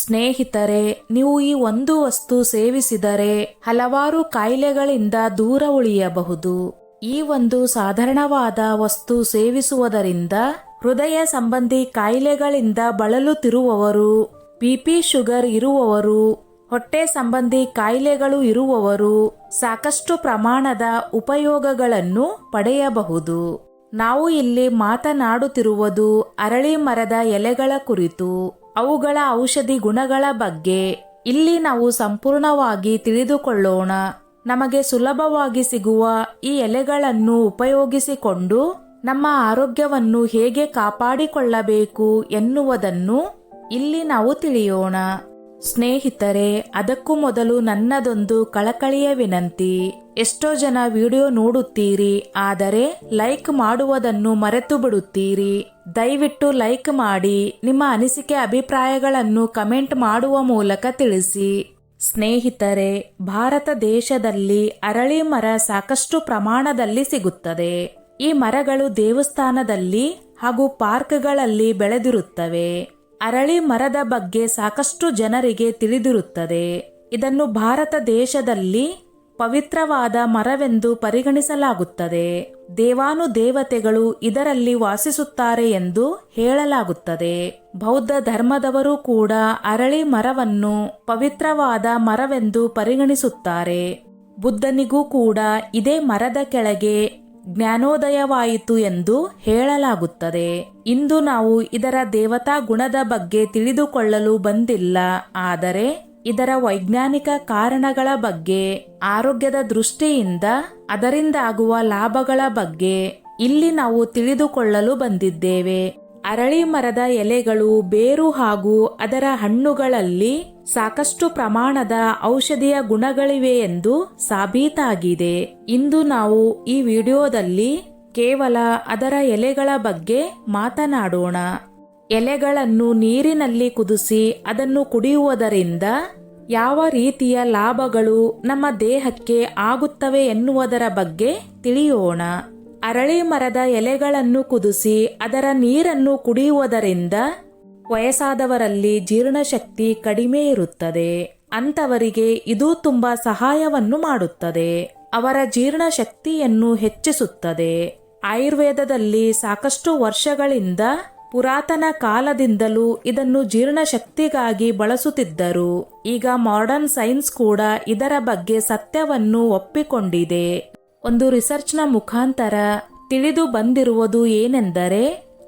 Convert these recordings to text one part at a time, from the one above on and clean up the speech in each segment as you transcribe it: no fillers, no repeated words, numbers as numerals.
ಸ್ನೇಹಿತರೆ, ನೀವು ಈ ಒಂದು ವಸ್ತು ಸೇವಿಸಿದರೆ ಹಲವಾರು ಕಾಯಿಲೆಗಳಿಂದ ದೂರ ಉಳಿಯಬಹುದು. ಈ ಒಂದು ಸಾಧಾರಣವಾದ ವಸ್ತು ಸೇವಿಸುವುದರಿಂದ ಹೃದಯ ಸಂಬಂಧಿ ಕಾಯಿಲೆಗಳಿಂದ ಬಳಲುತ್ತಿರುವವರು, ಬಿಪಿ ಶುಗರ್ ಇರುವವರು, ಹೊಟ್ಟೆ ಸಂಬಂಧಿ ಕಾಯಿಲೆಗಳು ಇರುವವರು ಸಾಕಷ್ಟು ಪ್ರಮಾಣದ ಉಪಯೋಗಗಳನ್ನು ಪಡೆಯಬಹುದು. ನಾವು ಇಲ್ಲಿ ಮಾತನಾಡುತ್ತಿರುವುದು ಅರಳಿ ಮರದ ಎಲೆಗಳ ಕುರಿತು, ಅವುಗಳ ಔಷಧಿ ಗುಣಗಳ ಬಗ್ಗೆ ಇಲ್ಲಿ ನಾವು ಸಂಪೂರ್ಣವಾಗಿ ತಿಳಿದುಕೊಳ್ಳೋಣ. ನಮಗೆ ಸುಲಭವಾಗಿ ಸಿಗುವ ಈ ಎಲೆಗಳನ್ನು ಉಪಯೋಗಿಸಿಕೊಂಡು ನಮ್ಮ ಆರೋಗ್ಯವನ್ನು ಹೇಗೆ ಕಾಪಾಡಿಕೊಳ್ಳಬೇಕು ಎನ್ನುವುದನ್ನು ಇಲ್ಲಿ ನಾವು ತಿಳಿಯೋಣ. ಸ್ನೇಹಿತರೆ, ಅದಕ್ಕೂ ಮೊದಲು ನನ್ನದೊಂದು ಕಳಕಳಿಯ ವಿನಂತಿ. ಎಷ್ಟೋ ಜನ ವಿಡಿಯೋ ನೋಡುತ್ತೀರಿ, ಆದರೆ ಲೈಕ್ ಮಾಡುವುದನ್ನು ಮರೆತು ಬಿಡುತ್ತೀರಿ. ದಯವಿಟ್ಟು ಲೈಕ್ ಮಾಡಿ, ನಿಮ್ಮ ಅನಿಸಿಕೆ ಅಭಿಪ್ರಾಯಗಳನ್ನು ಕಮೆಂಟ್ ಮಾಡುವ ಮೂಲಕ ತಿಳಿಸಿ. ಸ್ನೇಹಿತರೆ, ಭಾರತ ದೇಶದಲ್ಲಿ ಅರಳಿ ಮರ ಸಾಕಷ್ಟು ಪ್ರಮಾಣದಲ್ಲಿ ಸಿಗುತ್ತದೆ. ಈ ಮರಗಳು ದೇವಸ್ಥಾನದಲ್ಲಿ ಹಾಗೂ ಪಾರ್ಕ್ಗಳಲ್ಲಿ ಬೆಳೆದಿರುತ್ತವೆ. ಅರಳಿ ಮರದ ಬಗ್ಗೆ ಸಾಕಷ್ಟು ಜನರಿಗೆ ತಿಳಿದಿರುತ್ತದೆ. ಇದನ್ನು ಭಾರತ ದೇಶದಲ್ಲಿ ಪವಿತ್ರವಾದ ಮರವೆಂದು ಪರಿಗಣಿಸಲಾಗುತ್ತದೆ. ದೇವಾನುದೇವತೆಗಳು ಇದರಲ್ಲಿ ವಾಸಿಸುತ್ತಾರೆ ಎಂದು ಹೇಳಲಾಗುತ್ತದೆ. ಬೌದ್ಧ ಧರ್ಮದವರು ಕೂಡ ಅರಳಿ ಮರವನ್ನು ಪವಿತ್ರವಾದ ಮರವೆಂದು ಪರಿಗಣಿಸುತ್ತಾರೆ. ಬುದ್ಧನಿಗೂ ಕೂಡ ಇದೇ ಮರದ ಕೆಳಗೆ ಜ್ಞಾನೋದಯವಾಯಿತು ಎಂದು ಹೇಳಲಾಗುತ್ತದೆ. ಇಂದು ನಾವು ಇದರ ದೇವತಾ ಗುಣದ ಬಗ್ಗೆ ತಿಳಿದುಕೊಳ್ಳಲು ಬಂದಿಲ್ಲ, ಆದರೆ ಇದರ ವೈಜ್ಞಾನಿಕ ಕಾರಣಗಳ ಬಗ್ಗೆ, ಆರೋಗ್ಯದ ದೃಷ್ಟಿಯಿಂದ ಅದರಿಂದ ಆಗುವ ಲಾಭಗಳ ಬಗ್ಗೆ ಇಲ್ಲಿ ನಾವು ತಿಳಿದುಕೊಳ್ಳಲು ಬಂದಿದ್ದೇವೆ. ಅರಳಿ ಮರದ ಎಲೆಗಳು, ಬೇರು ಹಾಗೂ ಅದರ ಹಣ್ಣುಗಳಲ್ಲಿ ಸಾಕಷ್ಟು ಪ್ರಮಾಣದ ಔಷಧೀಯ ಗುಣಗಳಿವೆ ಎಂದು ಸಾಬೀತಾಗಿದೆ. ಇಂದು ನಾವು ಈ ವಿಡಿಯೋದಲ್ಲಿ ಕೇವಲ ಅದರ ಎಲೆಗಳ ಬಗ್ಗೆ ಮಾತನಾಡೋಣ. ಎಲೆಗಳನ್ನು ನೀರಿನಲ್ಲಿ ಕುದಿಸಿ ಅದನ್ನು ಕುಡಿಯುವುದರಿಂದ ಯಾವ ರೀತಿಯ ಲಾಭಗಳು ನಮ್ಮ ದೇಹಕ್ಕೆ ಆಗುತ್ತವೆ ಎನ್ನುವುದರ ಬಗ್ಗೆ ತಿಳಿಯೋಣ. ಅರಳಿ ಮರದ ಎಲೆಗಳನ್ನು ಕುದಿಸಿ ಅದರ ನೀರನ್ನು ಕುಡಿಯುವುದರಿಂದ ವಯಸ್ಸಾದವರಲ್ಲಿ ಜೀರ್ಣಶಕ್ತಿ ಕಡಿಮೆ ಇರುತ್ತದೆ. ಅಂತವರಿಗೆ ಇದು ತುಂಬಾ ಸಹಾಯವನ್ನು ಮಾಡುತ್ತದೆ. ಅವರ ಜೀರ್ಣಶಕ್ತಿಯನ್ನು ಹೆಚ್ಚಿಸುತ್ತದೆ. ಆಯುರ್ವೇದದಲ್ಲಿ ಸಾಕಷ್ಟು ವರ್ಷಗಳಿಂದ, ಪುರಾತನ ಕಾಲದಿಂದಲೂ ಇದನ್ನು ಜೀರ್ಣಶಕ್ತಿಗಾಗಿ ಬಳಸುತ್ತಿದ್ದರು. ಈಗ ಮಾಡರ್ನ್ ಸೈನ್ಸ್ ಕೂಡ ಇದರ ಬಗ್ಗೆ ಸತ್ಯವನ್ನು ಒಪ್ಪಿಕೊಂಡಿದೆ. ಒಂದು ರಿಸರ್ಚ್ನ ಮುಖಾಂತರ ತಿಳಿದು ಬಂದಿರುವುದು ಏನೆಂದರೆ,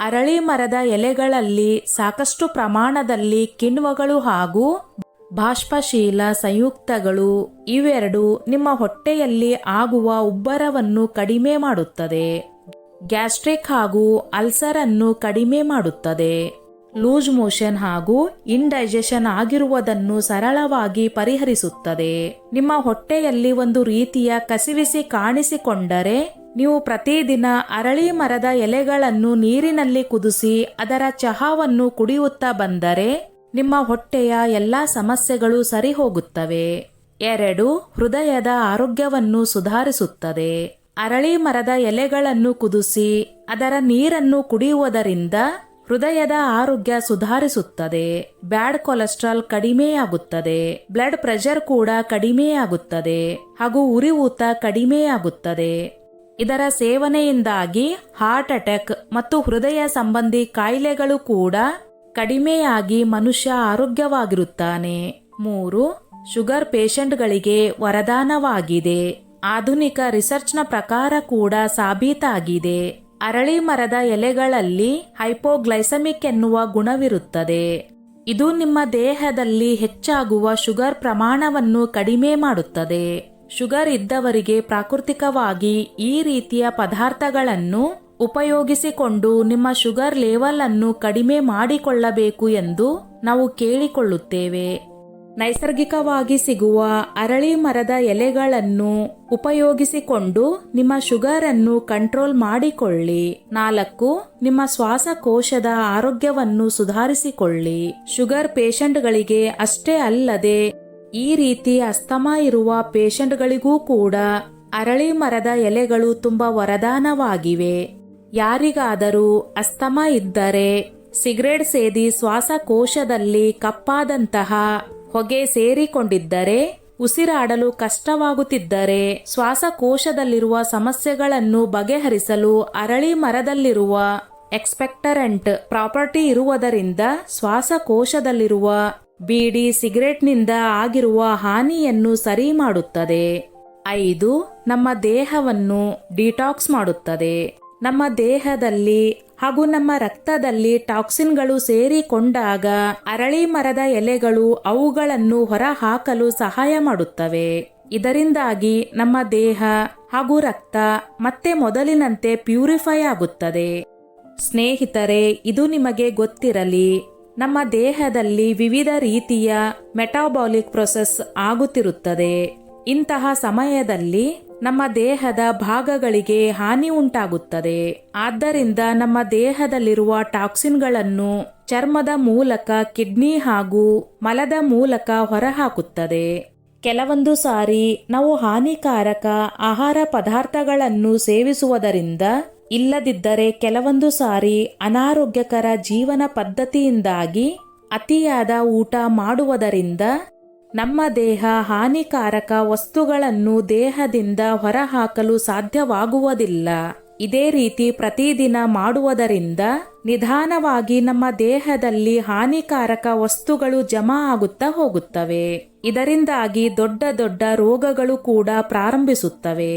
ಅರಳಿ ಮರದ ಎಲೆಗಳಲ್ಲಿ ಸಾಕಷ್ಟು ಪ್ರಮಾಣದಲ್ಲಿ ಕಿಣ್ವಗಳು ಹಾಗೂ ಬಾಷ್ಪಶೀಲ ಸಂಯುಕ್ತಗಳು ಇವೆರಡು ನಿಮ್ಮ ಹೊಟ್ಟೆಯಲ್ಲಿ ಆಗುವ ಉಬ್ಬರವನ್ನು ಕಡಿಮೆ ಮಾಡುತ್ತದೆ. ಗ್ಯಾಸ್ಟ್ರಿಕ್ ಹಾಗೂ ಅಲ್ಸರ್ ಅನ್ನು ಕಡಿಮೆ ಮಾಡುತ್ತದೆ. ಲೂಸ್ ಮೋಷನ್ ಹಾಗೂ ಇಂಡೈಜೆಷನ್ ಆಗಿರುವುದನ್ನು ಸರಳವಾಗಿ ಪರಿಹರಿಸುತ್ತದೆ. ನಿಮ್ಮ ಹೊಟ್ಟೆಯಲ್ಲಿ ಒಂದು ರೀತಿಯ ಕಸಿವಿಸಿ ಕಾಣಿಸಿಕೊಂಡರೆ ನೀವು ಪ್ರತಿದಿನ ಅರಳಿ ಮರದ ಎಲೆಗಳನ್ನು ನೀರಿನಲ್ಲಿ ಕುದಿಸಿ ಅದರ ಚಹಾವನ್ನು ಕುಡಿಯುತ್ತಾ ಬಂದರೆ ನಿಮ್ಮ ಹೊಟ್ಟೆಯ ಎಲ್ಲಾ ಸಮಸ್ಯೆಗಳು ಸರಿ ಹೋಗುತ್ತವೆ. 2. ಹೃದಯದ ಆರೋಗ್ಯವನ್ನು ಸುಧಾರಿಸುತ್ತದೆ. ಅರಳಿ ಮರದ ಎಲೆಗಳನ್ನು ಕುದಿಸಿ ಅದರ ನೀರನ್ನು ಕುಡಿಯುವುದರಿಂದ ಹೃದಯದ ಆರೋಗ್ಯ ಸುಧಾರಿಸುತ್ತದೆ. ಬ್ಯಾಡ್ ಕೊಲೆಸ್ಟ್ರಾಲ್ ಕಡಿಮೆಯಾಗುತ್ತದೆ. ಬ್ಲಡ್ ಪ್ರೆಷರ್ ಕೂಡ ಕಡಿಮೆಯಾಗುತ್ತದೆ ಹಾಗೂ ಉರಿಯೂತ ಕಡಿಮೆಯಾಗುತ್ತದೆ. ಇದರ ಸೇವನೆಯಿಂದಾಗಿ ಹಾರ್ಟ್ ಅಟ್ಯಾಕ್ ಮತ್ತು ಹೃದಯ ಸಂಬಂಧಿ ಕಾಯಿಲೆಗಳು ಕೂಡ ಕಡಿಮೆಯಾಗಿ ಮನುಷ್ಯ ಆರೋಗ್ಯವಾಗಿರುತ್ತಾನೆ. 3. ಶುಗರ್ ಪೇಷಂಟ್ಗಳಿಗೆ ವರದಾನವಾಗಿದೆ. ಆಧುನಿಕ ರಿಸರ್ಚ್ನ ಪ್ರಕಾರ ಕೂಡ ಸಾಬೀತಾಗಿದೆ. ಅರಳಿ ಮರದ ಎಲೆಗಳಲ್ಲಿ ಹೈಪೋಗ್ಲೈಸಮಿಕ್ ಎನ್ನುವ ಗುಣವಿರುತ್ತದೆ. ಇದು ನಿಮ್ಮ ದೇಹದಲ್ಲಿ ಹೆಚ್ಚಾಗುವ ಶುಗರ್ ಪ್ರಮಾಣವನ್ನು ಕಡಿಮೆ ಮಾಡುತ್ತದೆ. ಶುಗರ್ ಇದ್ದವರಿಗೆ ಪ್ರಾಕೃತಿಕವಾಗಿ ಈ ರೀತಿಯ ಪದಾರ್ಥಗಳನ್ನು ಉಪಯೋಗಿಸಿಕೊಂಡು ನಿಮ್ಮ ಶುಗರ್ ಲೆವೆಲ್ ಅನ್ನು ಕಡಿಮೆ ಮಾಡಿಕೊಳ್ಳಬೇಕು ಎಂದು ನಾವು ಕೇಳಿಕೊಳ್ಳುತ್ತೇವೆ. ನೈಸರ್ಗಿಕವಾಗಿ ಸಿಗುವ ಅರಳಿ ಮರದ ಎಲೆಗಳನ್ನು ಉಪಯೋಗಿಸಿಕೊಂಡು ನಿಮ್ಮ ಶುಗರ್ ಅನ್ನು ಕಂಟ್ರೋಲ್ ಮಾಡಿಕೊಳ್ಳಿ. 4. ನಿಮ್ಮ ಶ್ವಾಸಕೋಶದ ಆರೋಗ್ಯವನ್ನು ಸುಧಾರಿಸಿಕೊಳ್ಳಿ. ಶುಗರ್ ಪೇಷಂಟ್ಗಳಿಗೆ ಅಷ್ಟೇ ಅಲ್ಲದೆ ಈ ರೀತಿ ಅಸ್ತಮಾ ಇರುವ ಪೇಷಂಟ್ಗಳಿಗೂ ಕೂಡ ಅರಳಿ ಮರದ ಎಲೆಗಳು ತುಂಬಾ ವರದಾನವಾಗಿವೆ. ಯಾರಿಗಾದರೂ ಅಸ್ತಮಾ ಇದ್ದರೆ ಸಿಗರೇಟ್ ಸೇದಿ ಶ್ವಾಸಕೋಶದಲ್ಲಿ ಕಪ್ಪಾದಂತಹ ಹೊಗೆ ಸೇರಿಕೊಂಡಿದ್ದರೆ, ಉಸಿರಾಡಲು ಕಷ್ಟವಾಗುತ್ತಿದ್ದರೆ, ಶ್ವಾಸಕೋಶದಲ್ಲಿರುವ ಸಮಸ್ಯೆಗಳನ್ನು ಬಗೆಹರಿಸಲು ಅರಳಿ ಮರದಲ್ಲಿರುವ ಎಕ್ಸ್ಪೆಕ್ಟರೆಂಟ್ ಪ್ರಾಪರ್ಟಿ ಇರುವುದರಿಂದ ಶ್ವಾಸಕೋಶದಲ್ಲಿರುವ ಬೀಡಿ ಸಿಗರೆಟ್ನಿಂದ ಆಗಿರುವ ಹಾನಿಯನ್ನು ಸರಿ ಮಾಡುತ್ತದೆ. 5. ನಮ್ಮ ದೇಹವನ್ನು ಡಿಟಾಕ್ಸ್ ಮಾಡುತ್ತದೆ. ನಮ್ಮ ದೇಹದಲ್ಲಿ ಹಾಗೂ ನಮ್ಮ ರಕ್ತದಲ್ಲಿ ಟಾಕ್ಸಿನ್ಗಳು ಸೇರಿಕೊಂಡಾಗ ಅರಳಿ ಮರದ ಎಲೆಗಳು ಅವುಗಳನ್ನು ಹೊರಹಾಕಲು ಸಹಾಯ ಮಾಡುತ್ತವೆ. ಇದರಿಂದಾಗಿ ನಮ್ಮ ದೇಹ ಹಾಗೂ ರಕ್ತ ಮತ್ತೆ ಮೊದಲಿನಂತೆ ಪ್ಯೂರಿಫೈ ಆಗುತ್ತದೆ. ಸ್ನೇಹಿತರೆ, ಇದು ನಿಮಗೆ ಗೊತ್ತಿರಲಿ, ನಮ್ಮ ದೇಹದಲ್ಲಿ ವಿವಿಧ ರೀತಿಯ ಮೆಟಾಬಾಲಿಕ್ ಪ್ರೊಸೆಸ್ ಆಗುತ್ತಿರುತ್ತದೆ. ಇಂತಹ ಸಮಯದಲ್ಲಿ ನಮ್ಮ ದೇಹದ ಭಾಗಗಳಿಗೆ ಹಾನಿ ಉಂಟಾಗುತ್ತದೆ. ಆದ್ದರಿಂದ ನಮ್ಮ ದೇಹದಲ್ಲಿರುವ ಟಾಕ್ಸಿನ್ಗಳನ್ನು ಚರ್ಮದ ಮೂಲಕ ಕಿಡ್ನಿ ಹಾಗೂ ಮಲದ ಮೂಲಕ ಹೊರಹಾಕುತ್ತದೆ. ಕೆಲವೊಂದು ಸಾರಿ ನಾವು ಹಾನಿಕಾರಕ ಆಹಾರ ಪದಾರ್ಥಗಳನ್ನು ಸೇವಿಸುವುದರಿಂದ, ಇಲ್ಲದಿದ್ದರೆ ಕೆಲವೊಂದು ಸಾರಿ ಅನಾರೋಗ್ಯಕರ ಜೀವನ ಪದ್ಧತಿಯಿಂದಾಗಿ ಅತಿಯಾದ ಊಟ ಮಾಡುವುದರಿಂದ ನಮ್ಮ ದೇಹ ಹಾನಿಕಾರಕ ವಸ್ತುಗಳನ್ನು ದೇಹದಿಂದ ಹೊರಹಾಕಲು ಸಾಧ್ಯವಾಗುವುದಿಲ್ಲ. ಇದೇ ರೀತಿ ಪ್ರತಿದಿನ ಮಾಡುವುದರಿಂದ ನಿಧಾನವಾಗಿ ನಮ್ಮ ದೇಹದಲ್ಲಿ ಹಾನಿಕಾರಕ ವಸ್ತುಗಳು ಜಮಾ ಆಗುತ್ತಾ ಹೋಗುತ್ತವೆ. ಇದರಿಂದಾಗಿ ದೊಡ್ಡ ದೊಡ್ಡ ರೋಗಗಳು ಕೂಡ ಪ್ರಾರಂಭಿಸುತ್ತವೆ.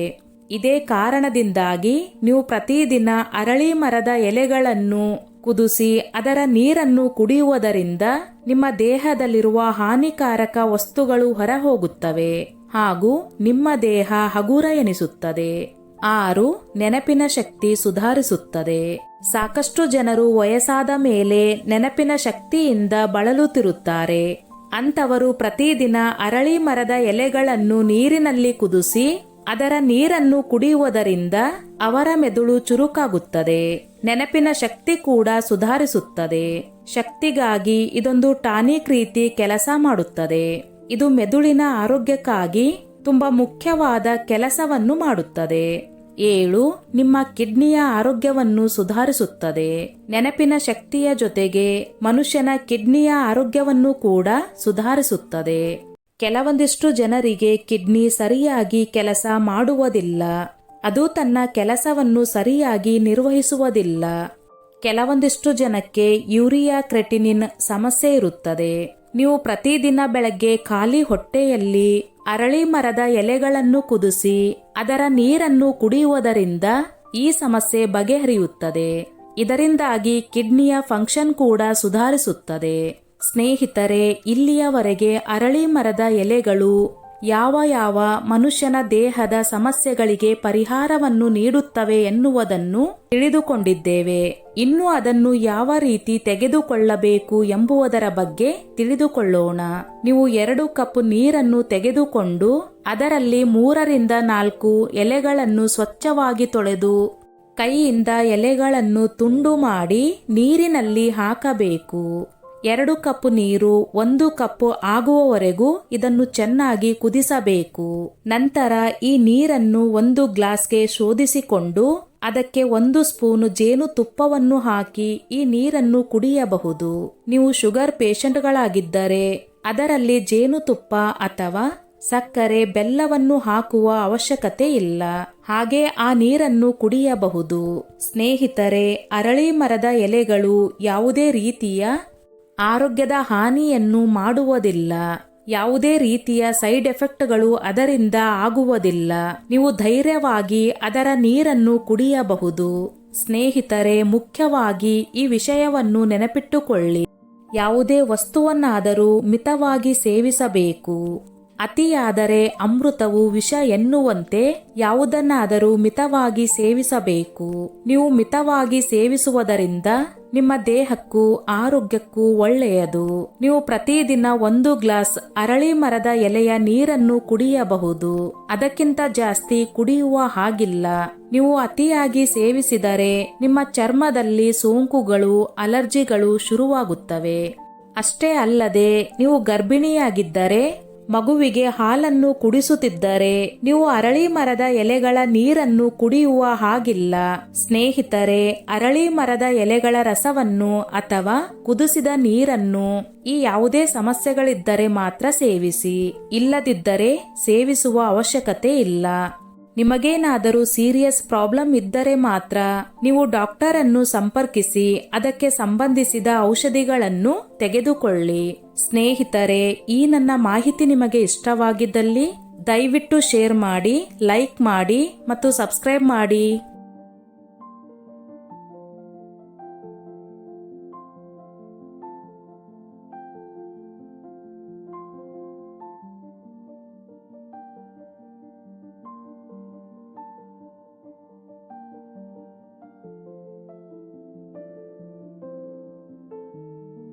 ಇದೇ ಕಾರಣದಿಂದಾಗಿ ನೀವು ಪ್ರತಿದಿನ ಅರಳಿ ಮರದ ಎಲೆಗಳನ್ನು ಕುದಿಸಿ ಅದರ ನೀರನ್ನು ಕುಡಿಯುವುದರಿಂದ ನಿಮ್ಮ ದೇಹದಲ್ಲಿರುವ ಹಾನಿಕಾರಕ ವಸ್ತುಗಳು ಹೊರಹೋಗುತ್ತವೆ ಹಾಗೂ ನಿಮ್ಮ ದೇಹ ಹಗುರ ಎನಿಸುತ್ತದೆ. 6. ನೆನಪಿನ ಶಕ್ತಿ ಸುಧಾರಿಸುತ್ತದೆ. ಸಾಕಷ್ಟು ಜನರು ವಯಸ್ಸಾದ ಮೇಲೆ ನೆನಪಿನ ಶಕ್ತಿಯಿಂದ ಬಳಲುತ್ತಿರುತ್ತಾರೆ. ಅಂತವರು ಪ್ರತಿದಿನ ಅರಳಿ ಮರದ ಎಲೆಗಳನ್ನು ನೀರಿನಲ್ಲಿ ಕುದಿಸಿ ಅದರ ನೀರನ್ನು ಕುಡಿಯುವುದರಿಂದ ಅವರ ಮೆದುಳು ಚುರುಕಾಗುತ್ತದೆ. ನೆನಪಿನ ಶಕ್ತಿ ಕೂಡ ಸುಧಾರಿಸುತ್ತದೆ. ಶಕ್ತಿಗಾಗಿ ಇದೊಂದು ಟಾನಿಕ್ ರೀತಿ ಕೆಲಸ ಮಾಡುತ್ತದೆ. ಇದು ಮೆದುಳಿನ ಆರೋಗ್ಯಕ್ಕಾಗಿ ತುಂಬಾ ಮುಖ್ಯವಾದ ಕೆಲಸವನ್ನು ಮಾಡುತ್ತದೆ. 7. ನಿಮ್ಮ ಕಿಡ್ನಿಯ ಆರೋಗ್ಯವನ್ನು ಸುಧಾರಿಸುತ್ತದೆ. ನೆನಪಿನ ಶಕ್ತಿಯ ಜೊತೆಗೆ ಮನುಷ್ಯನ ಕಿಡ್ನಿಯ ಆರೋಗ್ಯವನ್ನು ಕೂಡ ಸುಧಾರಿಸುತ್ತದೆ. ಕೆಲವೊಂದಿಷ್ಟು ಜನರಿಗೆ ಕಿಡ್ನಿ ಸರಿಯಾಗಿ ಕೆಲಸ ಮಾಡುವುದಿಲ್ಲ. ಅದು ತನ್ನ ಕೆಲಸವನ್ನು ಸರಿಯಾಗಿ ನಿರ್ವಹಿಸುವುದಿಲ್ಲ. ಕೆಲವೊಂದಿಷ್ಟು ಜನಕ್ಕೆ ಯೂರಿಯಾ ಕ್ರೆಟಿನಿನ್ ಸಮಸ್ಯೆ ಇರುತ್ತದೆ. ನೀವು ಪ್ರತಿದಿನ ಬೆಳಗ್ಗೆ ಖಾಲಿ ಹೊಟ್ಟೆಯಲ್ಲಿ ಅರಳಿ ಮರದ ಎಲೆಗಳನ್ನು ಕುದಿಸಿ ಅದರ ನೀರನ್ನು ಕುಡಿಯುವುದರಿಂದ ಈ ಸಮಸ್ಯೆ ಬಗೆಹರಿಯುತ್ತದೆ. ಇದರಿಂದಾಗಿ ಕಿಡ್ನಿಯ ಫಂಕ್ಷನ್ ಕೂಡ ಸುಧಾರಿಸುತ್ತದೆ. ಸ್ನೇಹಿತರೆ, ಇಲ್ಲಿಯವರೆಗೆ ಅರಳಿ ಮರದ ಎಲೆಗಳು ಯಾವ ಮನುಷ್ಯನ ದೇಹದ ಸಮಸ್ಯೆಗಳಿಗೆ ಪರಿಹಾರವನ್ನು ನೀಡುತ್ತವೆ ಎನ್ನುವುದನ್ನು ತಿಳಿದುಕೊಂಡಿದ್ದೇವೆ. ಇನ್ನು ಅದನ್ನು ಯಾವ ರೀತಿ ತೆಗೆದುಕೊಳ್ಳಬೇಕು ಎಂಬುದರ ಬಗ್ಗೆ ತಿಳಿದುಕೊಳ್ಳೋಣ. ನೀವು 2 ಕಪ್ ನೀರನ್ನು ತೆಗೆದುಕೊಂಡು ಅದರಲ್ಲಿ 3-4 ಎಲೆಗಳನ್ನು ಸ್ವಚ್ಛವಾಗಿ ತೊಳೆದು ಕೈಯಿಂದ ಎಲೆಗಳನ್ನು ತುಂಡು ಮಾಡಿ ನೀರಿನಲ್ಲಿ ಹಾಕಬೇಕು. 2 ಕಪ್ ನೀರು 1 ಕಪ್ ಆಗುವವರೆಗೂ ಇದನ್ನು ಚೆನ್ನಾಗಿ ಕುದಿಸಬೇಕು. ನಂತರ ಈ ನೀರನ್ನು 1 ಗ್ಲಾಸ್ಗೆ ಶೋಧಿಸಿಕೊಂಡು ಅದಕ್ಕೆ 1 ಸ್ಪೂನ್ ಜೇನುತುಪ್ಪವನ್ನು ಹಾಕಿ ಈ ನೀರನ್ನು ಕುಡಿಯಬಹುದು. ನೀವು ಶುಗರ್ ಪೇಷಂಟ್ಗಳಾಗಿದ್ದರೆ ಅದರಲ್ಲಿ ಜೇನುತುಪ್ಪ ಅಥವಾ ಸಕ್ಕರೆ, ಬೆಲ್ಲವನ್ನು ಹಾಕುವ ಅವಶ್ಯಕತೆ ಇಲ್ಲ. ಹಾಗೆ ಆ ನೀರನ್ನು ಕುಡಿಯಬಹುದು. ಸ್ನೇಹಿತರೆ, ಅರಳಿ ಮರದ ಎಲೆಗಳು ಯಾವುದೇ ರೀತಿಯ ಆರೋಗ್ಯದ ಹಾನಿಯನ್ನು ಮಾಡುವುದಿಲ್ಲ. ಯಾವುದೇ ರೀತಿಯ ಸೈಡ್ ಎಫೆಕ್ಟ್ಗಳು ಅದರಿಂದ ಆಗುವುದಿಲ್ಲ. ನೀವು ಧೈರ್ಯವಾಗಿ ಅದರ ನೀರನ್ನು ಕುಡಿಯಬಹುದು. ಸ್ನೇಹಿತರೆ, ಮುಖ್ಯವಾಗಿ ಈ ವಿಷಯವನ್ನು ನೆನಪಿಟ್ಟುಕೊಳ್ಳಿ. ಯಾವುದೇ ವಸ್ತುವನ್ನಾದರೂ ಮಿತವಾಗಿ ಸೇವಿಸಬೇಕು. ಅತಿಯಾದರೆ ಅಮೃತವು ವಿಷ ಎನ್ನುವಂತೆ ಯಾವುದನ್ನಾದರೂ ಮಿತವಾಗಿ ಸೇವಿಸಬೇಕು. ನೀವು ಮಿತವಾಗಿ ಸೇವಿಸುವುದರಿಂದ ನಿಮ್ಮ ದೇಹಕ್ಕೂ ಆರೋಗ್ಯಕ್ಕೂ ಒಳ್ಳೆಯದು. ನೀವು ಪ್ರತಿದಿನ 1 ಗ್ಲಾಸ್ ಅರಳಿ ಮರದ ಎಲೆಯ ನೀರನ್ನು ಕುಡಿಯಬಹುದು. ಅದಕ್ಕಿಂತ ಜಾಸ್ತಿ ಕುಡಿಯುವ ಹಾಗಿಲ್ಲ. ನೀವು ಅತಿಯಾಗಿ ಸೇವಿಸಿದರೆ ನಿಮ್ಮ ಚರ್ಮದಲ್ಲಿ ಸೋಂಕುಗಳು, ಅಲರ್ಜಿಗಳು ಶುರುವಾಗುತ್ತವೆ. ಅಷ್ಟೇ ಅಲ್ಲದೆ ನೀವು ಗರ್ಭಿಣಿಯಾಗಿದ್ದರೆ ಮಗುವಿಗೆ ಹಾಲನ್ನು ಕುಡಿಸುತ್ತಿದ್ದರೆ ನೀವು ಅರಳಿ ಮರದ ಎಲೆಗಳ ನೀರನ್ನು ಕುಡಿಯುವ ಹಾಗಿಲ್ಲ. ಸ್ನೇಹಿತರೆ, ಅರಳಿ ಮರದ ಎಲೆಗಳ ರಸವನ್ನು ಅಥವಾ ಕುದಿಸಿದ ನೀರನ್ನು ಈ ಯಾವುದೇ ಸಮಸ್ಯೆಗಳಿದ್ದರೆ ಮಾತ್ರ ಸೇವಿಸಿ. ಇಲ್ಲದಿದ್ದರೆ ಸೇವಿಸುವ ಅವಶ್ಯಕತೆ ಇಲ್ಲ. ನಿಮಗೇನಾದರೂ ಸೀರಿಯಸ್ ಪ್ರಾಬ್ಲಮ್ ಇದ್ದರೆ ಮಾತ್ರ ನೀವು ಡಾಕ್ಟರ್ ಅನ್ನು ಸಂಪರ್ಕಿಸಿ ಅದಕ್ಕೆ ಸಂಬಂಧಿಸಿದ ಔಷಧಿಗಳನ್ನು ತೆಗೆದುಕೊಳ್ಳಿ. ಸ್ನೇಹಿತರೆ, ಈ ನನ್ನ ಮಾಹಿತಿ ನಿಮಗೆ ಇಷ್ಟವಾಗಿದ್ದಲ್ಲಿ ದಯವಿಟ್ಟು ಶೇರ್ ಮಾಡಿ, ಲೈಕ್ ಮಾಡಿ ಮತ್ತು ಸಬ್ಸ್ಕ್ರೈಬ್ ಮಾಡಿ.